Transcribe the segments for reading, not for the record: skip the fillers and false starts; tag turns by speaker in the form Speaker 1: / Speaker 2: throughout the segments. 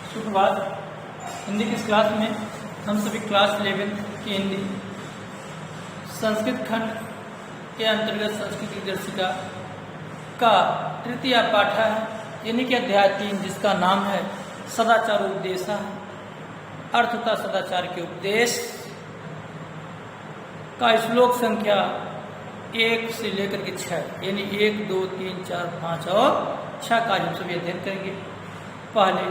Speaker 1: सुप्रभात। हिंदी की इस क्लास में हम सभी क्लास 11 की हिंदी संस्कृत खंड के अंतर्गत संस्कृत की दर्शिका का तृतीय पाठ है, यानी कि अध्याय 3, जिसका नाम है सदाचार उपदेश। अर्थ तथा सदाचार के उपदेश का श्लोक संख्या 1 से लेकर के 6, यानी 1, 2, 3, 4, 5 और 6 का हम सभी अध्ययन करेंगे। पहले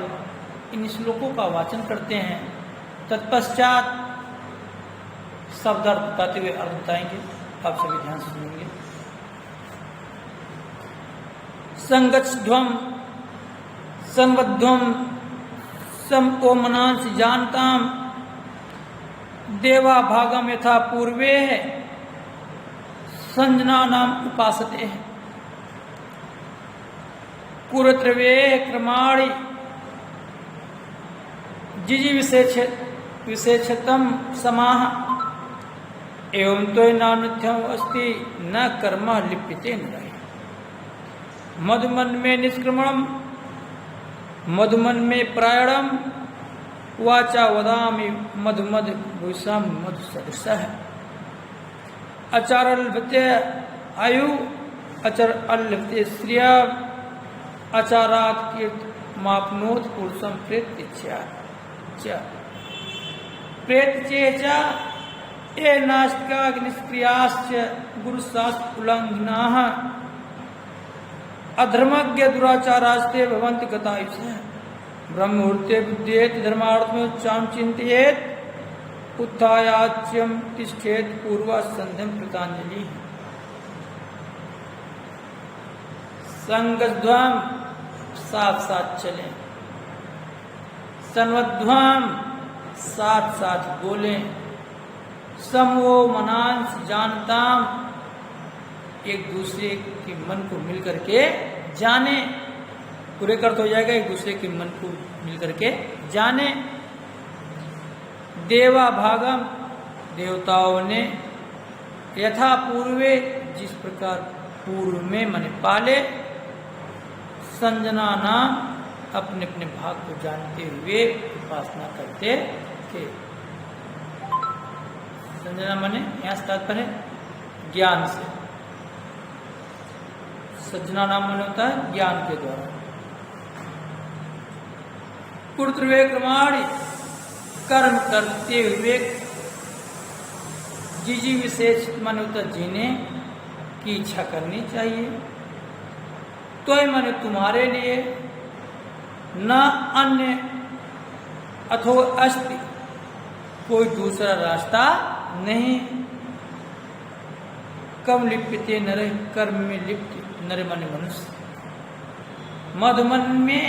Speaker 1: इन श्लोकों का वाचन करते हैं, तत्पश्चात शब्दार्थ बताते हुए अर्थ बताएंगे। आप सभी ध्यान से सुनेंगे। संगच्छध्वम संवध्वम समोमनांस जानताम देवा भागम यथा पूर्वे संजना नाम उपासते कुरत्रवे क्रमाणि जिजी विशेषतम समाह एवं तो नान्यथ्यम अस्ति न कर्म लिप्यते न मधुमन में निष्क्रमणम मधुमन में प्रायणम वाचा वदामि मधुमद भूषम मधु सदृशः आचारल्भते आयु अचर अल्भते श्रिया आचारात कीर्त मापनोत पुरुषम प्रेत ये नास्तिका निष्क्रियाश्च गुरुशास्त्र उल्लंघनाः अधर्मज्ञ दुराचारास्ते भवन्ति गतायुषः ब्रह्ममुहूर्ते बुद्धेत धर्मार्थम चिंतयेत उत्थायाच्यम तिष्ठेत पूर्वा संध्यम कृतांजलि। संगध्वम साथ साथ चलें, संवध्वम साथ साथ बोलें, समो मनांस जानताम एक दूसरे के मन को मिल करके जाने। पूरे अर्थ हो जाएगा, एक दूसरे के मन को मिल करके जाने। देवा भागम देवताओं ने यथा पूर्वे जिस प्रकार पूर्व में मने पाले संजना नाम अपने अपने भाग को जानते हुए उपासना करते थे। संजना मने यहाँ तात्पर्य है ज्ञान से। सज्जना नाम मने होता है ज्ञान के द्वारा। कुर्तृवे क्रमाणि कर्म करते हुए जिजी विशेष मन होता जीने की इच्छा करनी चाहिए। तो मैंने तुम्हारे लिए न अन्य अथो अस्ति कोई दूसरा रास्ता नहीं। कम लिप्यते नर कर्म में लिप्त नर मन मनुष्य मधुमन में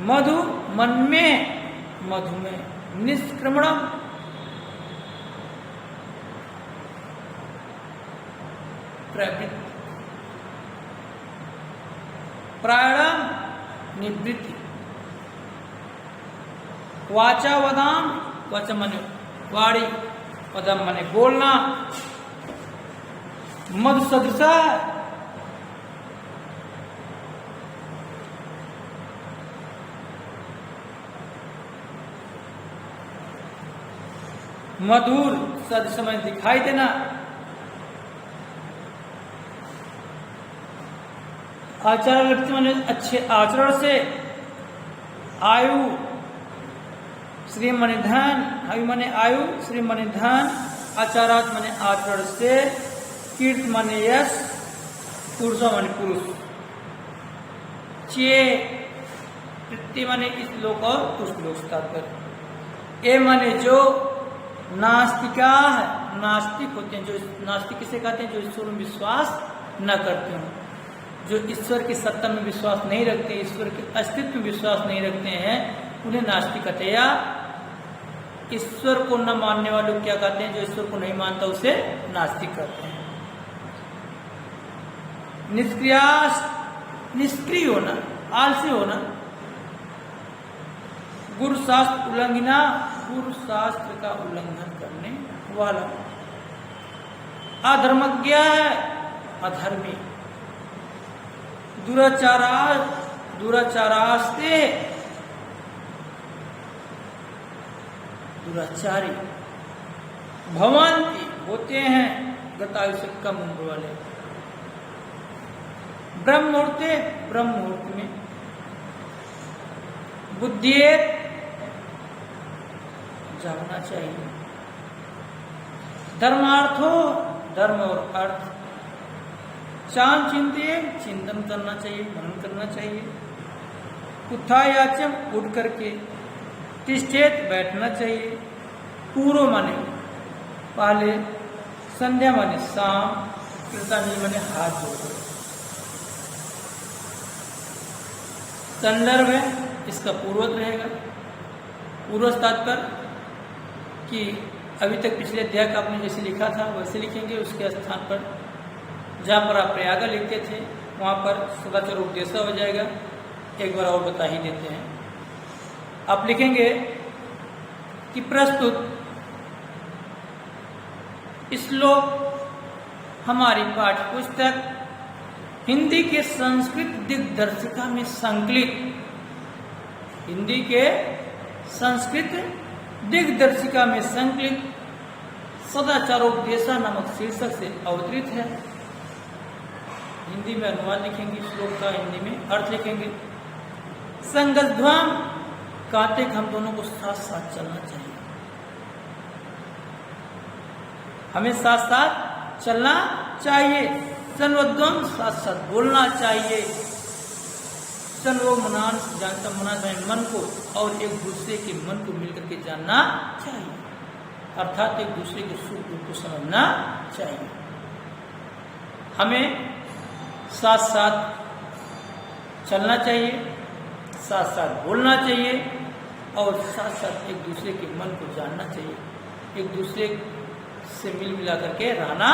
Speaker 1: मधु मन में मधु में निष्क्रमणम प्रवृत्ति प्राणम निवृत्ति वाचा वदाम वच मने वाणी वदम मने बोलना मधु सदृशा मधुर सदृश में दिखाई देना। आचार माने अच्छे आचरण से, आयु श्री मने धन, आयु मने आयु, श्री मने धन, आचारात मने आचरण से, कीर्त मने यश, पुरुष मने पुरुष, चे वृत्ति मने इस लोक और उस लोक तात्पर्य। ए मने जो नास्तिका है, नास्तिक होते हैं। जो नास्तिक किसे कहते हैं? जो ईश्वर में विश्वास न करते हो, जो ईश्वर की सत्ता में विश्वास नहीं रखते, ईश्वर के अस्तित्व में विश्वास नहीं रखते हैं, उन्हें नास्तिक कहते हैं। या ईश्वर को न मानने वालों क्या कहते हैं? जो ईश्वर को नहीं मानता उसे नास्तिक कहते हैं। निष्क्रिय होना, आलसी होना, गुरु शास्त्र उल्लंघना, गुरु शास्त्र का उल्लंघन करने वाला, अधर्मज्ञ है, अधर्मी, दुराचारास्ते दुराचारी भवंती होते हैं गतायु से कम उम्र वाले। ब्रह्म मुहूर्त में बुद्धि जागना चाहिए। धर्मार्थो धर्म और अर्थ चांद चिंतन करना चाहिए, मनन करना चाहिए। उत्थायाचम उठ करके, तिष्ठेत बैठना चाहिए। पूर्व माने पहले, संध्या माने शाम, कृतांजलि माने हाथ जोड़ो। संदर्भ है इसका पूर्वक रहेगा। पूर्व तात्पर्य कि अभी तक पिछले अध्याय का आपने जैसे लिखा था वैसे लिखेंगे। उसके स्थान पर जहाँ पर आप प्रयाग लिखते थे वहाँ पर सदाचार उपदेश हो जाएगा। एक बार और बता ही देते हैं। आप लिखेंगे कि प्रस्तुत श्लोक हमारी पाठ्य पुस्तक हिंदी के संस्कृत दिग्दर्शिका में संकलित, हिंदी के संस्कृत दिग्दर्शिका में संकलित सदाचारोपदेशा नामक शीर्षक से अवतरित है। हिंदी में अनुवाद लिखेंगे श्लोक का, हिंदी में अर्थ लिखेंगे। संगध्वाम कहते हम दोनों को साथ साथ चलना चाहिए। हमें साथ साथ चलना चाहिए। संवध्वम साथ साथ बोलना चाहिए। वो मनान जानता मना चाहिए मन को, और एक दूसरे के मन को मिलकर के जानना चाहिए, अर्थात एक दूसरे के सुख दुख को समझना चाहिए। हमें साथ साथ चलना चाहिए, साथ साथ बोलना चाहिए, और साथ साथ एक दूसरे के मन को जानना चाहिए, एक दूसरे से मिल मिला करके रहना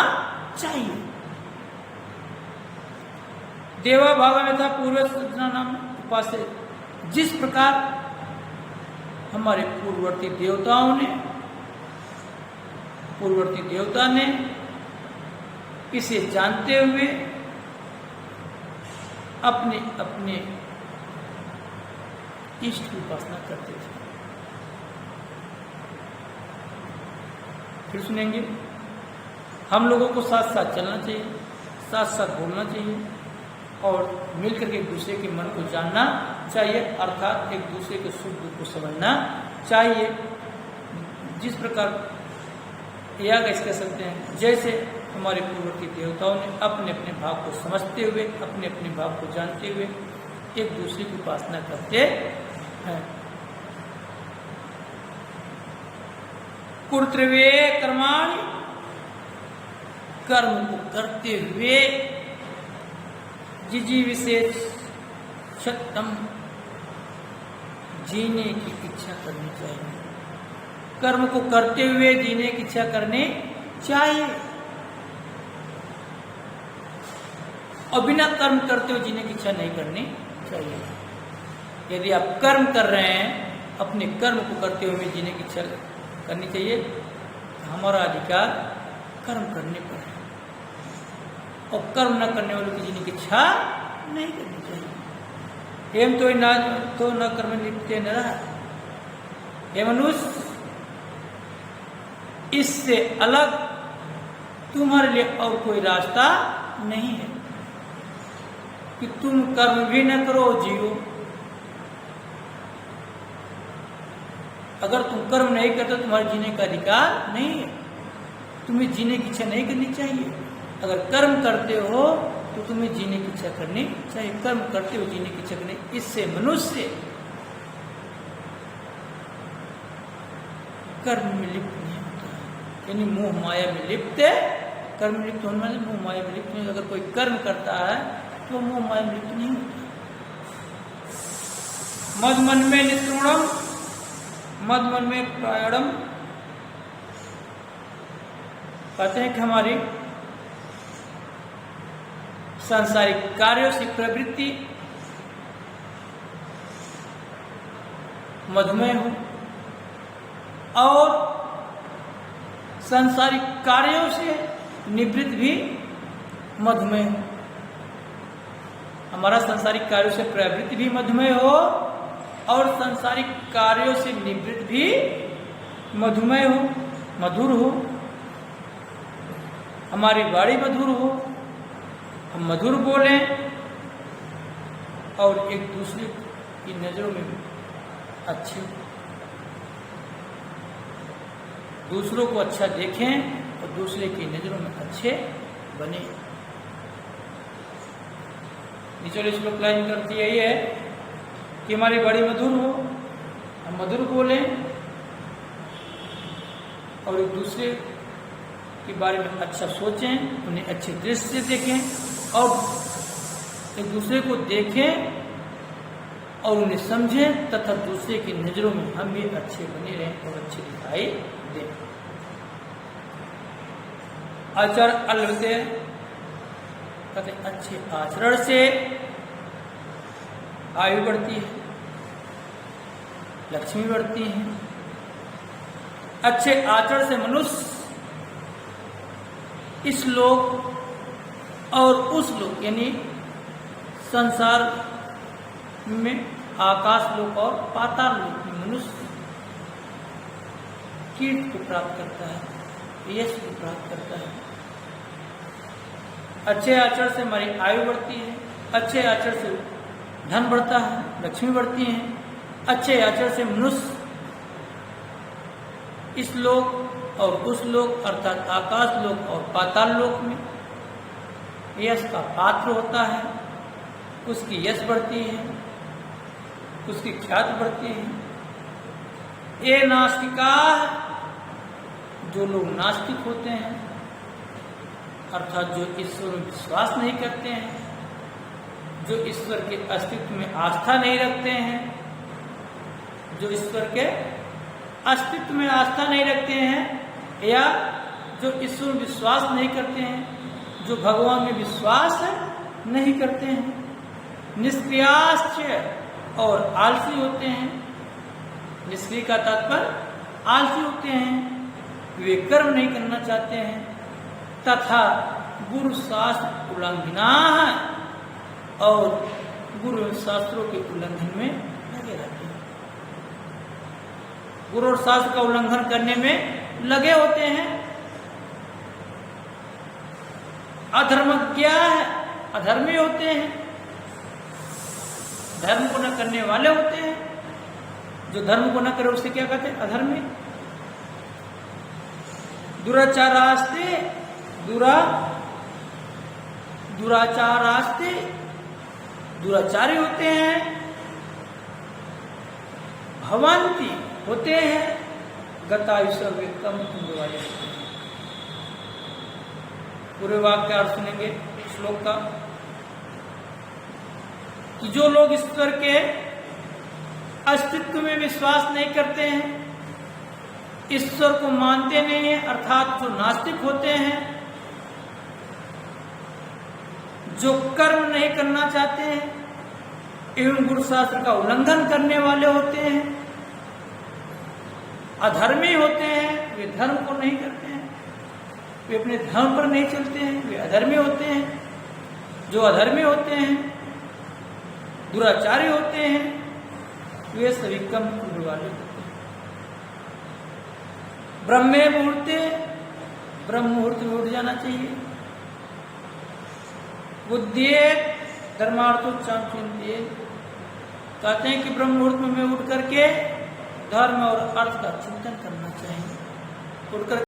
Speaker 1: चाहिए। देवा भाव में था पूर्व सूचना नाम उपास्य। जिस प्रकार हमारे पूर्ववर्ती देवता ने इसे जानते हुए अपने अपने इष्ट की उपासना करते थे। फिर सुनेंगे, हम लोगों को साथ साथ चलना चाहिए, साथ साथ बोलना चाहिए, और मिलकर के एक दूसरे के मन को जानना चाहिए, अर्थात एक दूसरे के सुख दुख को समझना चाहिए। जिस प्रकार या कैसे कह सकते हैं, जैसे हमारे पूर्ववर्ती देवताओं ने अपने अपने भाव को समझते हुए, अपने अपने भाव को जानते हुए एक दूसरे की उपासना करते हैं। कर्तव्य कर्माणि, कर्म को करते हुए जिजी विशेष सत्यम जीने की इच्छा करनी चाहिए। कर्म को करते हुए जीने की इच्छा करनी चाहिए, और बिना कर्म करते हुए जीने की इच्छा नहीं करनी चाहिए। यदि आप कर्म कर रहे हैं, अपने कर्म को करते हुए जीने की इच्छा करनी चाहिए। हमारा अधिकार कर्म करने पर है, और कर्म न करने वालों की जीने की इच्छा नहीं करनी चाहिए। एम तो न कर्म लिप्ते न रहा। हे मनुष्य, इससे अलग तुम्हारे लिए और कोई रास्ता नहीं है कि तुम कर्म भी न करो, जियो। अगर तुम कर्म नहीं करते तो तुम्हारे जीने का अधिकार नहीं है, तुम्हें जीने की इच्छा नहीं करनी चाहिए। अगर कर्म करते हो तो तुम्हें जीने की इच्छा करनी चाहिए, कर्म करते हो जीने की इच्छा करनी। इससे मनुष्य कर्म में लिप्त नहीं होता है, यानी मोह माया में लिप्त है। कर्म में लिप्त होने वाले मोह माया में लिप्त नहीं। अगर कोई कर्म करता है तो मोह माया में लिप्त नहीं होता। मद मन में निष्कृणम, मद मन में प्रायणम, कहते हैं कि हमारी सांसारिक कार्यों से प्रवृत्ति मधुमेह हो, और सांसारिक कार्यों से निवृत्त भी मधुमेह हो। हमारा सांसारिक कार्यों से प्रवृत्ति भी मधुमेह हो, और सांसारिक कार्यों से निवृत्त भी मधुमेह हो, मधुर हो, हमारी वाणी मधुर हो, हम मधुर बोलें और एक दूसरे की नजरों में भी अच्छे, दूसरों को अच्छा देखें और दूसरे की नजरों में अच्छे बने। निचले श्लोक लाइन करती यही है कि हमारी वाणी मधुर हो, हम मधुर बोलें और एक दूसरे के बारे में अच्छा सोचें, उन्हें अच्छे दृष्टि से देखें और एक दूसरे को देखें और उन्हें समझें तथा दूसरे की नजरों में हम भी अच्छे बने रहें और अच्छे दिखाई दें। आचार अलवते कहते अच्छे आचरण से आयु बढ़ती है, लक्ष्मी बढ़ती है। अच्छे आचरण से मनुष्य इस लोक और उस लोक यानी संसार में आकाश लोक और पाताल लोक में मनुष्य कीर्ति को प्राप्त करता है, यश को प्राप्त करता है। अच्छे आचरण से हमारी आयु बढ़ती है, अच्छे आचरण से धन बढ़ता है, लक्ष्मी बढ़ती है। अच्छे आचरण से मनुष्य इस लोक और उस लोक अर्थात आकाश लोक और पाताल लोक में यश का पात्र होता है, उसकी यश बढ़ती है, उसकी ख्याति बढ़ती है। ये नास्तिका, जो लोग नास्तिक होते हैं अर्थात जो ईश्वर में विश्वास नहीं करते हैं, जो ईश्वर के अस्तित्व में आस्था नहीं रखते हैं, जो ईश्वर के अस्तित्व में आस्था नहीं रखते हैं या जो ईश्वर में विश्वास नहीं करते हैं, जो भगवान में विश्वास नहीं करते हैं, निष्क्रियाश्च और आलसी होते हैं। निष्क्रिय का तात्पर्य आलसी होते हैं, वे कर्म नहीं करना चाहते हैं तथा गुरु शास्त्र उल्लंघना और गुरु शास्त्रों के उल्लंघन में लगे रहते हैं, गुरु और शास्त्र का उल्लंघन करने में लगे होते हैं। अधर्म क्या है? अधर्मी होते हैं, धर्म को न करने वाले होते हैं। जो धर्म को न करे उसे क्या कहते हैं? अधर्मी। दुराचारास्ते दुराचारास्ते दुराचारी होते हैं। भवंती होते हैं, गतायुष कम उम्र वाले होते हैं। पूरे वाक्य अर्थ सुनेंगे श्लोक का कि जो लोग ईश्वर के अस्तित्व में विश्वास नहीं करते हैं, ईश्वर को मानते नहीं हैं अर्थात जो नास्तिक होते हैं, जो कर्म नहीं करना चाहते हैं एवं गुरु शास्त्र का उल्लंघन करने वाले होते हैं, अधर्मी होते हैं, वे धर्म को नहीं करते हैं, वे अपने धर्म पर नहीं चलते हैं, वे अधर्मी होते हैं। जो अधर्मी होते हैं, दुराचारी होते हैं, वे सभी कम उम्र वाले होते हैं। ब्रह्म मुहूर्त में उठ जाना चाहिए। बुद्धिये धर्मार्थोच्चाम चिंतिये, कहते हैं कि ब्रह्म मुहूर्त में उठ करके धर्म और अर्थ का चिंतन करना चाहिए। उठकर